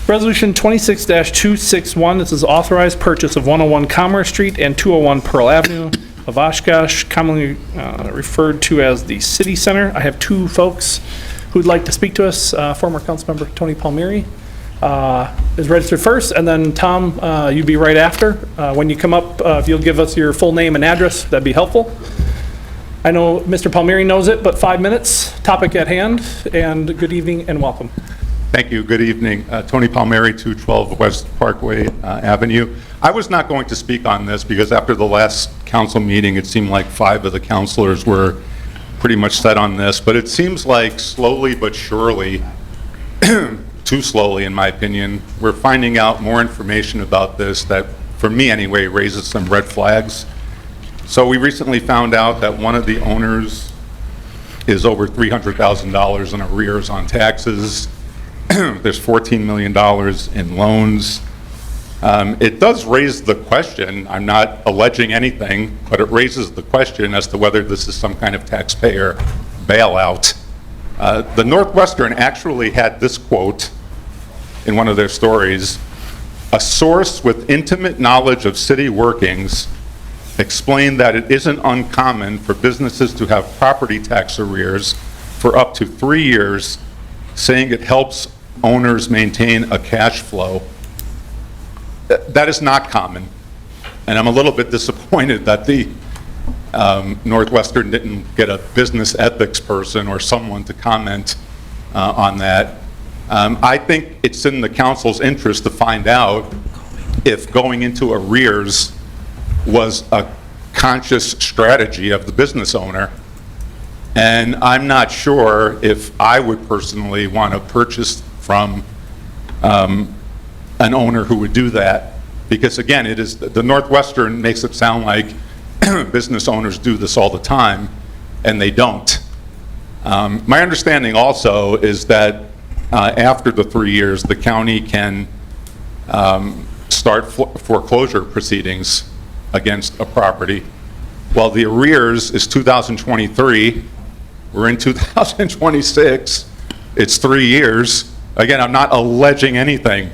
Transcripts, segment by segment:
Resolution 26-261, this is authorized purchase of 101 Commerce Street and 201 Pearl Avenue of Oshkosh, commonly referred to as the City Center. I have two folks who'd like to speak to us. Former Councilmember Tony Palmeri is registered first, and then Tom, you'd be right after. When you come up, if you'll give us your full name and address, that'd be helpful. I know Mr. Palmeri knows it, but 5 minutes, topic at hand, and good evening and welcome. Thank you. Good evening. Tony Palmeri, 212 West Parkway Avenue. I was not going to speak on this because after the last council meeting, it seemed like 5 of the councilors were pretty much set on this, but it seems like slowly but surely, too slowly in my opinion, we're finding out more information about this that, for me anyway, raises some red flags. So we recently found out that one of the owners is over $300,000 in arrears on taxes. There's $14 million in loans. It does raise the question, I'm not alleging anything, but it raises the question as to whether this is some kind of taxpayer bailout. The Northwestern actually had this quote in one of their stories: "A source with intimate knowledge of city workings explained that it isn't uncommon for businesses to have property tax arrears for up to 3 years, saying it helps owners maintain a cash flow." That is not common, and I'm a little bit disappointed that the Northwestern didn't get a business ethics person or someone to comment on that. I think it's in the council's interest to find out if going into arrears was a conscious strategy of the business owner. And I'm not sure if I would personally want to purchase from an owner who would do that, because again, it is the Northwestern makes it sound like business owners do this all the time, and they don't. My understanding also is that after the 3 years, the county can start foreclosure proceedings against a property. While the arrears is 2023, we're in 2026, it's 3 years. Again, I'm not alleging anything,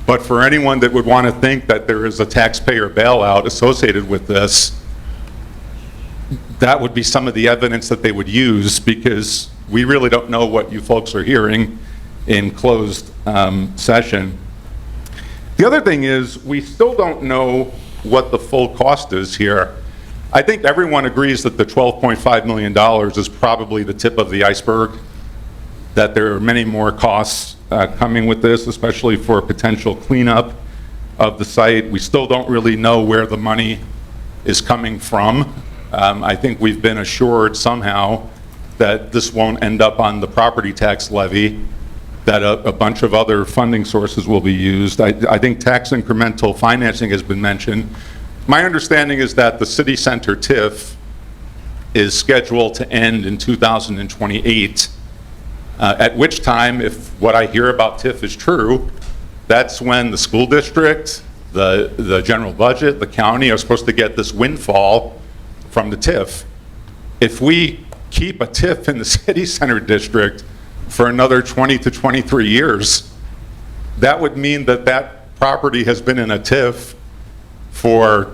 but for anyone that would want to think that there is a taxpayer bailout associated with this, that would be some of the evidence that they would use, because we really don't know what you folks are hearing in closed session. The other thing is, we still don't know what the full cost is here. I think everyone agrees that the $12.5 million is probably the tip of the iceberg, that there are many more costs coming with this, especially for potential cleanup of the site. We still don't really know where the money is coming from. I think we've been assured somehow that this won't end up on the property tax levy, that a bunch of other funding sources will be used. I think tax incremental financing has been mentioned. My understanding is that the city center TIF is scheduled to end in 2028, at which time, if what I hear about TIF is true, that's when the school district, the general budget, the county are supposed to get this windfall from the TIF. If we keep a TIF in the city center district for another 20 to 23 years, that would mean that that property has been in a TIF for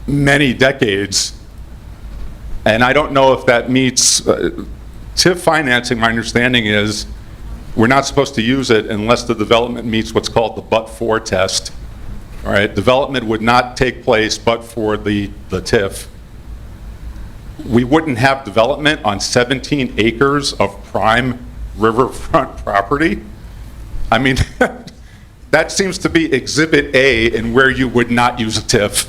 many decades. And I don't know if that meets, TIF financing, my understanding is, we're not supposed to use it unless the development meets what's called the but-for test. All right, development would not take place but for the TIF. We wouldn't have development on 17 acres of prime riverfront property. I mean, that seems to be exhibit A in where you would not use a TIF.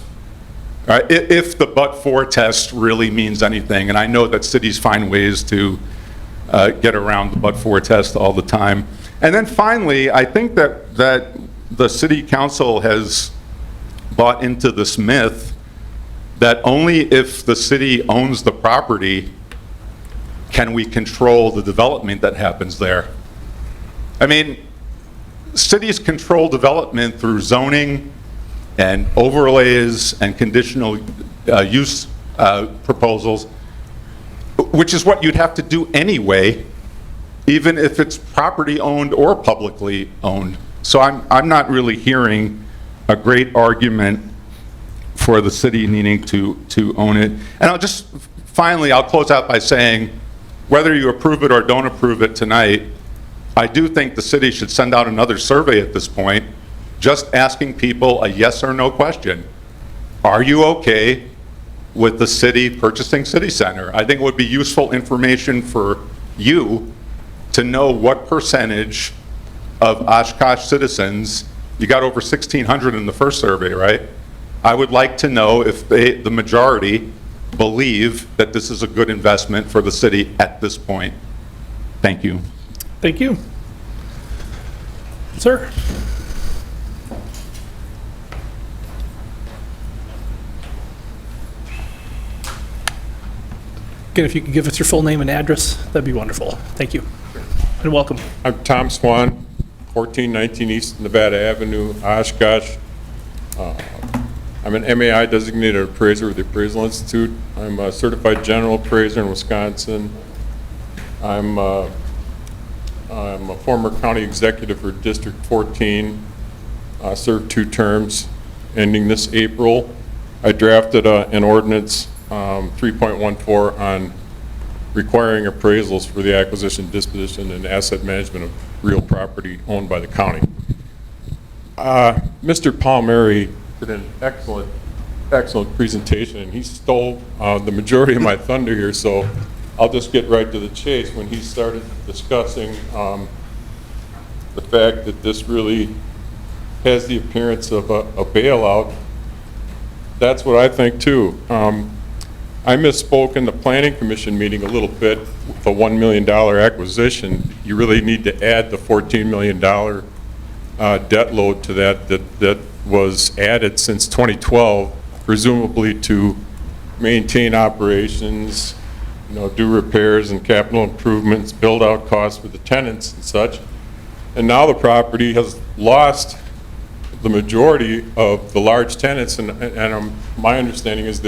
Right? If the but-for test really means anything, and I know that cities find ways to get around the but-for test all the time. And then finally, I think that the city council has bought into this myth that only if the city owns the property can we control the development that happens there. I mean, cities control development through zoning and overlays and conditional use proposals, which is what you'd have to do anyway, even if it's property owned or publicly owned. So I'm not really hearing a great argument for the city needing to own it. And finally, I'll close out by saying, whether you approve it or don't approve it tonight, I do think the city should send out another survey at this point, just asking people a yes or no question. Are you okay with the city purchasing City Center? I think it would be useful information for you to know what percentage of Oshkosh citizens, you got over 1,600 in the first survey, right? I would like to know if the majority believe that this is a good investment for the city at this point. Thank you. Thank you. Sir? Again, if you could give us your full name and address, that'd be wonderful. Thank you. And welcome. I'm Tom Swan, 1419 East Nevada Avenue, Oshkosh. I'm an MAI designated appraiser with the Appraisal Institute. I'm a certified general appraiser in Wisconsin. I'm a former county executive for District 14. Served 2 terms, ending this April. I drafted an ordinance 3.14 on requiring appraisals for the acquisition, disposition, and asset management of real property owned by the county. Mr. Palmeri did an excellent presentation, and he stole the majority of my thunder here, so I'll just get right to the chase. When he started discussing the fact that this really has the appearance of a bailout, that's what I think too. I misspoke in the Planning Commission meeting a little bit. The $1 million acquisition, you really need to add the $14 million debt load to that was added since 2012, presumably to maintain operations, do repairs and capital improvements, build out costs for the tenants and such. And now the property has lost the majority of the large tenants, and my understanding is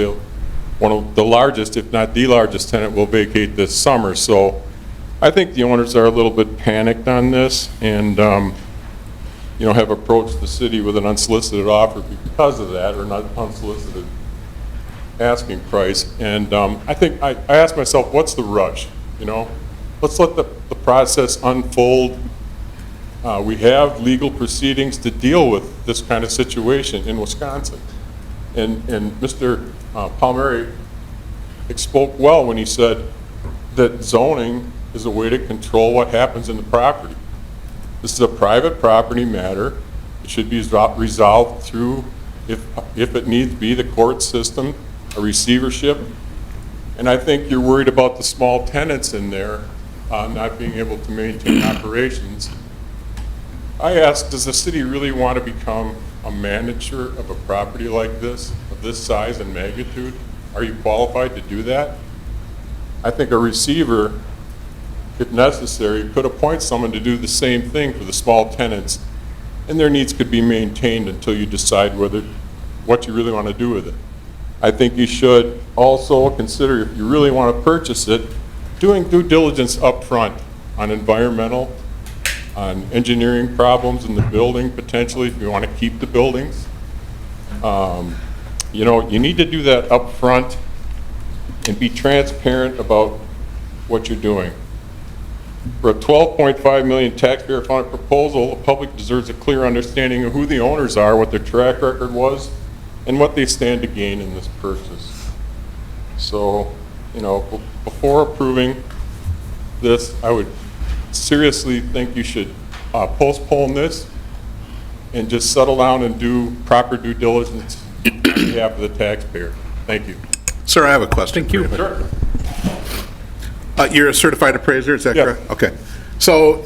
one of the largest, if not the largest tenant, will vacate this summer. So I think the owners are a little bit panicked on this, and have approached the city with an unsolicited offer because of that, or not unsolicited asking price. And I think I asked myself, what's the rush? Let's let the process unfold. We have legal proceedings to deal with this kind of situation in Wisconsin. And Mr. Palmeri spoke well when he said that zoning is a way to control what happens in the property. This is a private property matter. It should be resolved through, if it needs to be, the court system, a receivership. And I think you're worried about the small tenants in there not being able to maintain operations. I asked, does the city really want to become a manager of a property like this, of this size and magnitude? Are you qualified to do that? I think a receiver, if necessary, could appoint someone to do the same thing for the small tenants, and their needs could be maintained until you decide what you really want to do with it. I think you should also consider, if you really want to purchase it, doing due diligence up front on environmental, on engineering problems in the building, potentially, if you want to keep the buildings. You need to do that up front and be transparent about what you're doing. For a $12.5 million taxpayer-funded proposal, the public deserves a clear understanding of who the owners are, what their track record was, and what they stand to gain in this purchase. So, before approving this, I would seriously think you should postpone this and just settle down and do proper due diligence on behalf of the taxpayer. Thank you. Sir, I have a question. Thank you. Sure. You're a certified appraiser, is that Yeah. correct? Okay. So,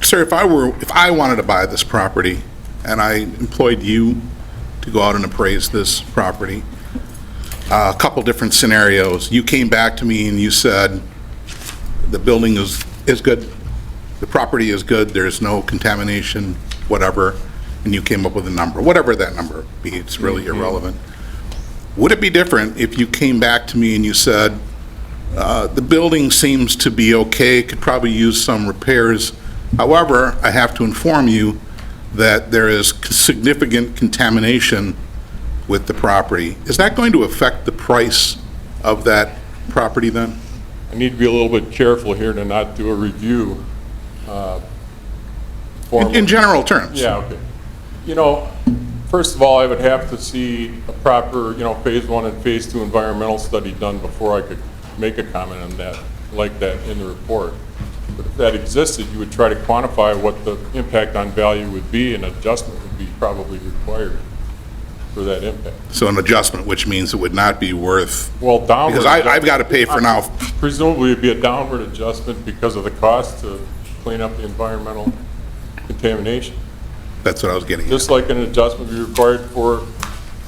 sir, if I wanted to buy this property and I employed you to go out and appraise this property, a couple different scenarios, you came back to me and you said the building is good, the property is good, there's no contamination, whatever, and you came up with a number, whatever that number be, it's really irrelevant. Would it be different if you came back to me and you said, the building seems to be okay, could probably use some repairs, however, I have to inform you that there is significant contamination with the property. Is that going to affect the price of that property then? I need to be a little bit careful here to not do a review. In general terms? Yeah, okay. You know, first of all, I would have to see a proper, phase 1 and phase 2 environmental study done before I could make a comment on that, like that in the report. But if that existed, you would try to quantify what the impact on value would be, and adjustment would be probably required for that impact. So an adjustment, which means it would not be worth, Well, downward. because I've got to pay for now. Presumably, it'd be a downward adjustment because of the cost to clean up the environmental contamination. That's what I was getting at. Just like an adjustment would be required for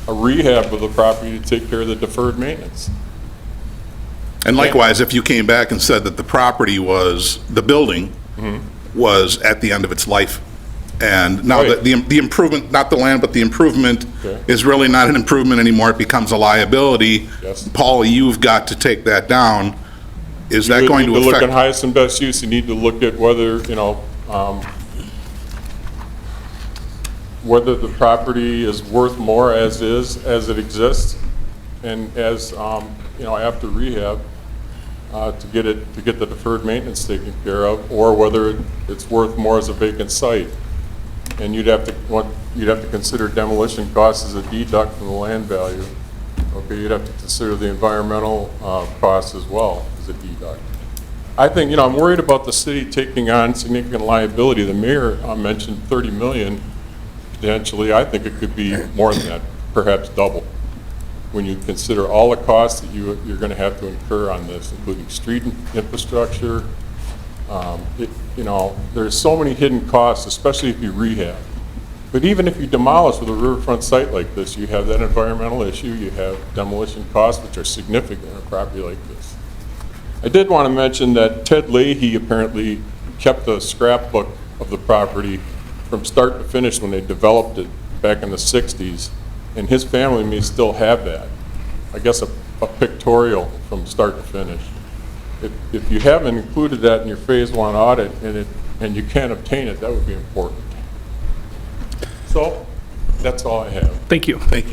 a rehab of the property to take care of the deferred maintenance. And likewise, if you came back and said that the property was, the building was at the end of its life, and now Right. the improvement, not the land, but the improvement Okay. is really not an improvement anymore, it becomes a liability. Yes. Paul, you've got to take that down. Is that You going need to to look at affect? highest and best use. You need to look at whether, whether the property is worth more as is, as it exists, and as, after rehab, to get the deferred maintenance taken care of, or whether it's worth more as a vacant site. And you'd have to consider demolition costs as a deduct from the land value. Okay, you'd have to consider the environmental costs as well as a deduct. I think, I'm worried about the city taking on significant liability. The mayor mentioned 30 million potentially. I think it could be more than that, perhaps double, when you consider all the costs that you're going to have to incur on this, including street infrastructure. There's so many hidden costs, especially if you rehab. But even if you demolish with a riverfront site like this, you have that environmental issue, you have demolition costs, which are significant on a property like this. I did want to mention that Ted Leahy apparently kept a scrapbook of the property from start to finish when they developed it back in the 60s, and his family may still have that. I guess a pictorial from start to finish. If you haven't included that in your phase 1 audit and you can't obtain it, that would be important. So, that's all I have. Thank you. Thank you.